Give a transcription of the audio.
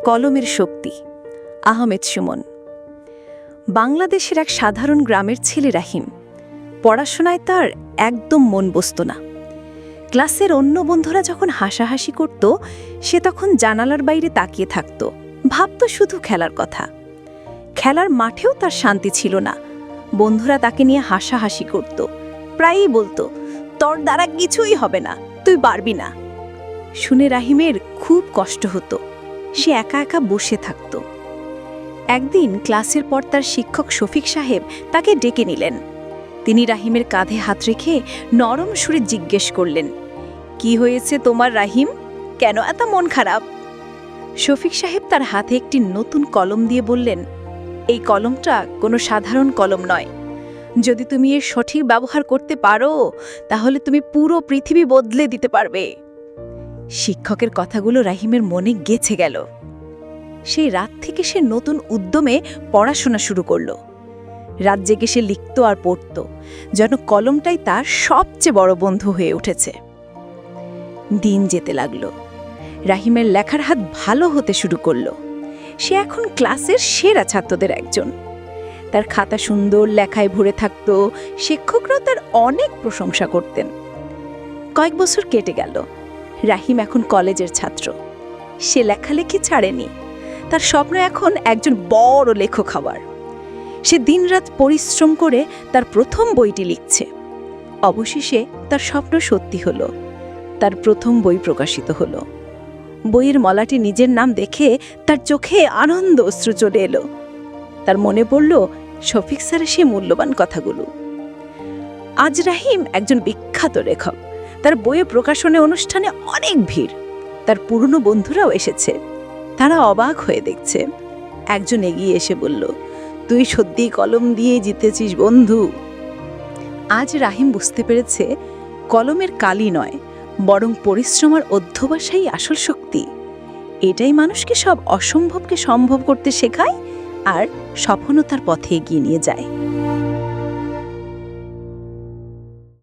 কলমের শক্তি। আহমেদ সুমন। বাংলাদেশের এক সাধারণ গ্রামের ছেলে রাহিম। পড়াশোনায় তার একদম মন বসত না। ক্লাসের অন্য বন্ধুরা যখন হাসাহাসি করত, সে তখন জানালার বাইরে তাকিয়ে থাকত, ভাবত শুধু খেলার কথা। খেলার মাঠেও তার শান্তি ছিল না। বন্ধুরা তাকে নিয়ে হাসাহাসি করত, প্রায়ই বলতো, তোর দ্বারা কিছুই হবে না, তুই পারবি না। শুনে রাহিমের খুব কষ্ট হতো। সে একা একা বসে থাকত। একদিন ক্লাসের পর তার শিক্ষক শফিক সাহেব তাকে ডেকে নিলেন। তিনি রাহিমের কাঁধে হাত রেখে নরম সুরে জিজ্ঞেস করলেন, কি হয়েছে তোমার রাহিম, কেন এত মন খারাপ? শফিক সাহেব তার হাতে একটি নতুন কলম দিয়ে বললেন, এই কলমটা কোনো সাধারণ কলম নয়। যদি তুমি এর সঠিক ব্যবহার করতে পারো, তাহলে তুমি পুরো পৃথিবী বদলে দিতে পারবে। শিক্ষকের কথাগুলো রাহিমের মনে গেঁথে গেল। সেই রাত থেকে সে নতুন উদ্যমে পড়াশোনা শুরু করল। রাত জেগে সে লিখত আর পড়ত, যেন কলমটাই তার সবচেয়ে বড় বন্ধু হয়ে উঠেছে। দিন যেতে লাগল। রাহিমের লেখার হাত ভালো হতে শুরু করল। সে এখন ক্লাসের সেরা ছাত্রদের একজন। তার খাতা সুন্দর লেখায় ভরে থাকত। শিক্ষকরাও তার অনেক প্রশংসা করতেন। কয়েক বছর কেটে গেল। রাহিম এখন কলেজের ছাত্র। সে লেখালেখি ছাড়েনি। তার স্বপ্ন এখন একজন বড় লেখক হওয়ার। সে দিনরাত পরিশ্রম করে তার প্রথম বইটি লিখছে। অবশেষে তার স্বপ্ন সত্যি হলো। তার প্রথম বই প্রকাশিত হলো। বইয়ের মলাটি নিজের নাম দেখে তার চোখে আনন্দ অশ্রু চলে এলো। তার মনে পড়ল শফিক স্যারের সে মূল্যবান কথাগুলো। আজ রাহিম একজন বিখ্যাত লেখক। তার বইয়ে প্রকাশনী অনুষ্ঠানে অনেক ভিড়। তার পুরনো বন্ধুরাও এসেছে। তারা অবাক হয়ে দেখছে। একজন এগিয়ে এসে বলল, তুই সত্যি কলম দিয়ে জিতেছিস বন্ধু। আজ রাহিম বুঝতে পেরেছে, কলমের কালি নয়, বরং পরিশ্রম আর অধ্যবসায়ই আসল শক্তি। এটাই মানুষকে সব অসম্ভবকে সম্ভব করতে শেখায় আর সফলতার পথে এগিয়ে নিয়ে যায়।